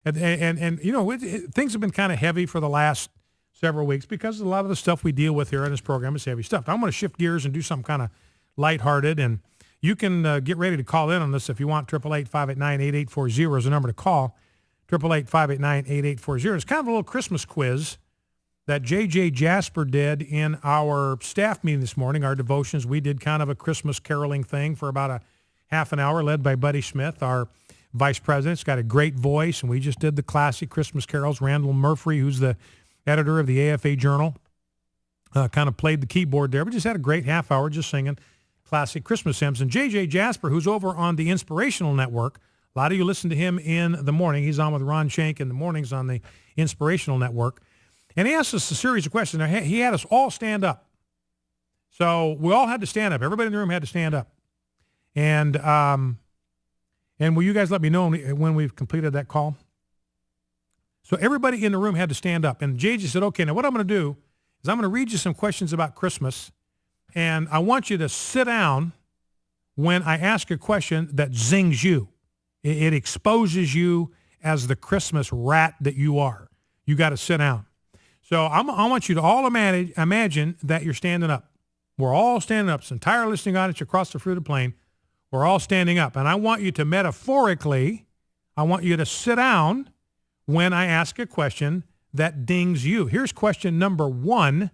And you know, things have been kind of heavy for the last several weeks because a lot of the stuff we deal with here on this program is heavy stuff. I'm going to shift gears and do something kind of lighthearted, and you can get ready to call in on this if you want. 888-589-8840 is the number to call. 888-589-8840. It's kind of a little Christmas quiz that J.J. Jasper did in our staff meeting this morning, our devotions. We did kind of a Christmas caroling thing for about a half an hour, led by Buddy Smith, our vice president. He's got a great voice, and we just did the classic Christmas carols. Randall Murphy, who's the editor of the AFA Journal, kind of played the keyboard there. We just had a great half hour just singing classic Christmas hymns. And J.J. Jasper, who's over on the Inspirational Network, a lot of you listen to him in the morning. He's on with Ron Shank in the mornings on the Inspirational Network. And he asked us a series of questions. He had us all stand up. So we all had to stand up. Everybody in the room had to stand up. And will you guys let me know when we've completed that call? So everybody in the room had to stand up. And JJ said, okay, now what I'm going to do is I'm going to read you some questions about Christmas. And I want you to sit down when I ask a question that zings you. It exposes you as the Christmas rat that you are. You got to sit down. So I want you to all imagine that you're standing up. We're all standing up. This entire listening audience across the fruited plain, we're all standing up. And I want you to metaphorically, I want you to sit down when I ask a question that dings you. Here's question number 1.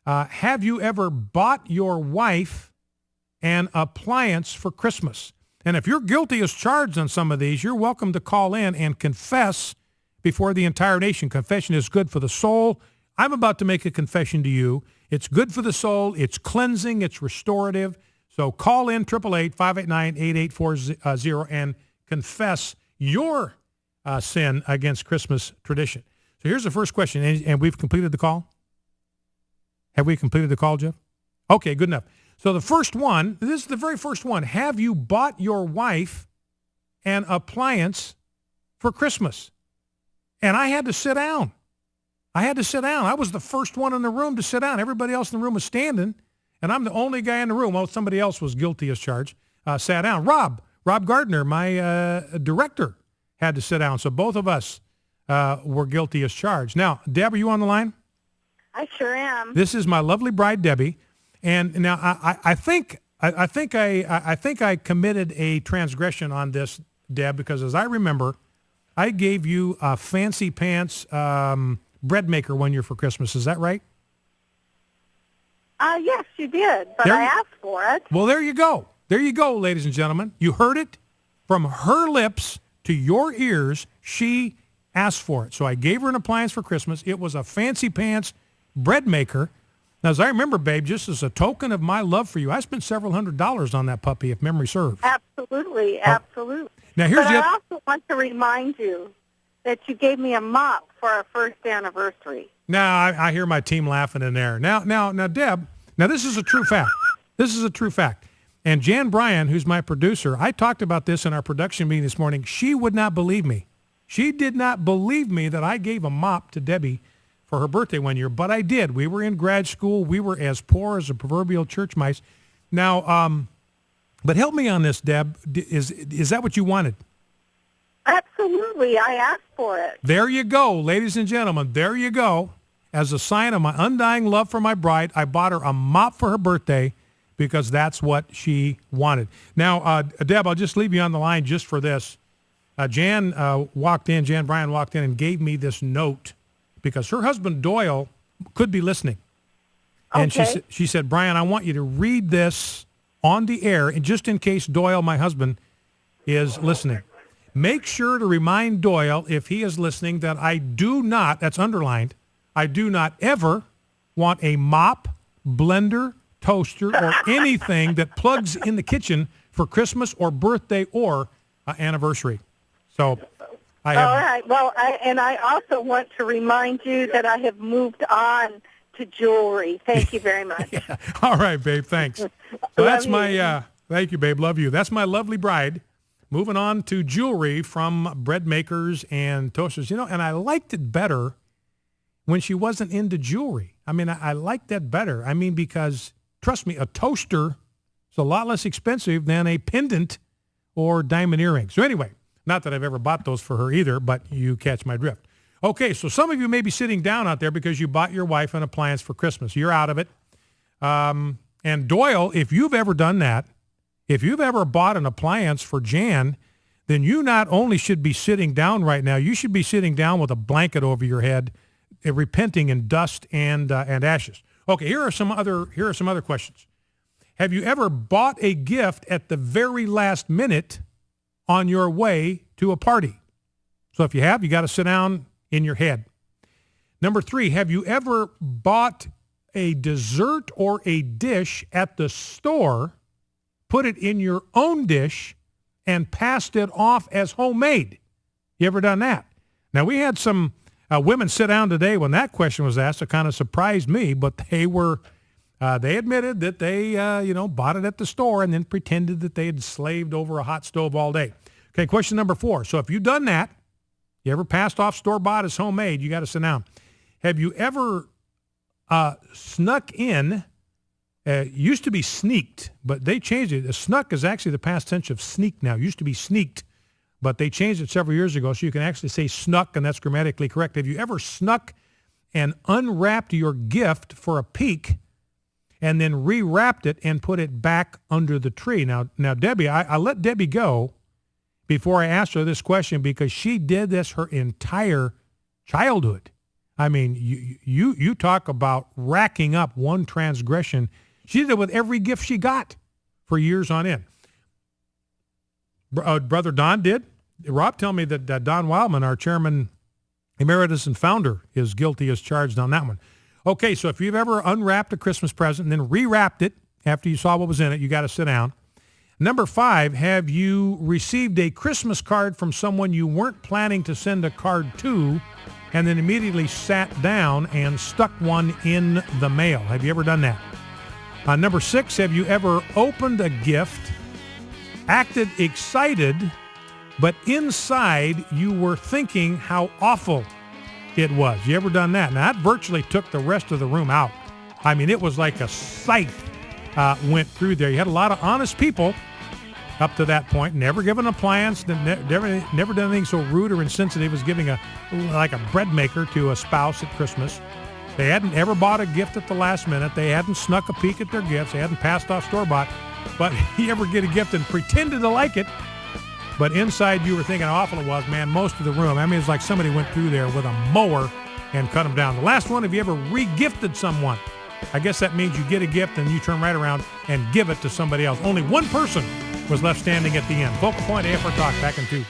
Have you ever bought your wife an appliance for Christmas? And if you're guilty as charged on some of these, you're welcome to call in and confess before the entire nation. Confession is good for the soul. I'm about to make a confession to you. It's good for the soul. It's cleansing. It's restorative. So call in 888-589-8840 and confess your sin against Christmas tradition. So here's the first question, and we've completed the call? Have we completed the call, Jeff? Okay, good enough. So the first one, this is the very first one. Have you bought your wife an appliance for Christmas? And I had to sit down. I was the first one in the room to sit down. Everybody else in the room was standing, and I'm the only guy in the room. Well, somebody else was guilty as charged, sat down. Rob Gardner, my director, had to sit down. So both of us were guilty as charged. Now, Deb, are you on the line? I sure am. This is my lovely bride, Debbie. And now I think I committed a transgression on this, Deb, because as I remember, I gave you a fancy pants bread maker one year for Christmas. Is that right? Yes, you did, but I asked for it. Well, there you go. There you go, ladies and gentlemen. You heard it from her lips to your ears. She asked for it. So I gave her an appliance for Christmas. It was a fancy pants bread maker. Now, as I remember, babe, just as a token of my love for you, I spent several $100s on that puppy, if memory serves. Absolutely. Now, I also want to remind you that you gave me a mop for our first anniversary. Now, I hear my team laughing in there. Now, Deb, this is a true fact. This is a true fact. And Jan Bryan, who's my producer, I talked about this in our production meeting this morning. She would not believe me. She did not believe me that I gave a mop to Debbie for her birthday one year, but I did. We were in grad school. We were as poor as the proverbial church mice. Now, but help me on this, Deb. Is that what you wanted? Absolutely. I asked for it. There you go, ladies and gentlemen. There you go. As a sign of my undying love for my bride, I bought her a mop for her birthday because that's what she wanted. Now, Deb, I'll just leave you on the line just for this. Jan Bryan walked in and gave me this note because her husband, Doyle, could be listening. And she said, Brian, I want you to read this on the air, and just in case Doyle, my husband, is listening. Make sure to remind Doyle, if he is listening, that I do not, that's underlined, I do not ever want a mop, blender, toaster, or anything that plugs in the kitchen for Christmas or birthday or anniversary. So I have... All right. Well, I also want to remind you that I have moved on to jewelry. Thank you very much. Yeah. All right, babe. Thanks. So that's my, thank you, babe. Love you. That's my lovely bride. Moving on to jewelry from bread makers and toasters. You know, and I liked it better when she wasn't into jewelry. I mean, I liked that better. I mean, because, trust me, a toaster is a lot less expensive than a pendant or diamond earring. So anyway, Not that I've ever bought those for her either, but you catch my drift. Okay, so some of you may be sitting down out there because you bought your wife an appliance for Christmas. You're out of it. And Doyle, if you've ever done that, if you've ever bought an appliance for Jan, then you not only should be sitting down right now, you should be sitting down with a blanket over your head, repenting in dust and ashes. Okay, here are some other questions. Have you ever bought a gift at the very last minute on your way to a party? So if you have, you got to sit down in your head. Number 3, have you ever bought a dessert or a dish at the store, put it in your own dish, and passed it off as homemade? You ever done that? Now, we had some women sit down today when that question was asked. It kind of surprised me, but they admitted that they, bought it at the store and then pretended that they had slaved over a hot stove all day. Okay, question number 4. So if you've done that, you ever passed off store-bought as homemade, you got to sit down. Have you ever snuck in? Used to be sneaked, but they changed it. Snuck is actually the past tense of sneak now. It used to be sneaked, but they changed it several years ago, so you can actually say snuck, and that's grammatically correct. Have you ever snuck and unwrapped your gift for a peek and then rewrapped it and put it back under the tree? Now Debbie, I let Debbie go before I asked her this question because she did this her entire childhood. I mean, you talk about racking up one transgression. She did it with every gift she got for years on end. Brother Don did. Rob, tell me that Don Wildman, our chairman emeritus and founder, is guilty as charged on that one. Okay, so if you've ever unwrapped a Christmas present and then rewrapped it after you saw what was in it, you got to sit down. Number 5, have you received a Christmas card from someone you weren't planning to send a card to and then immediately sat down and stuck one in the mail? Have you ever done that? Number 6, have you ever opened a gift, acted excited, but inside you were thinking how awful it was? You ever done that? Now, that virtually took the rest of the room out. I mean, it was like a scythe went through there. You had a lot of honest people up to that point, never given an appliance, never done anything so rude or insensitive as giving a bread maker to a spouse at Christmas. They hadn't ever bought a gift at the last minute. They hadn't snuck a peek at their gifts. They hadn't passed off store-bought. But you ever get a gift and pretended to like it, but inside you were thinking how awful it was, man, most of the room. I mean, it's like somebody went through there with a mower and cut them down. The last one, have you ever re-gifted someone? I guess that means you get a gift and you turn right around and give it to somebody else. Only one person was left standing at the end. Focal Point AFR Talk, back in 2.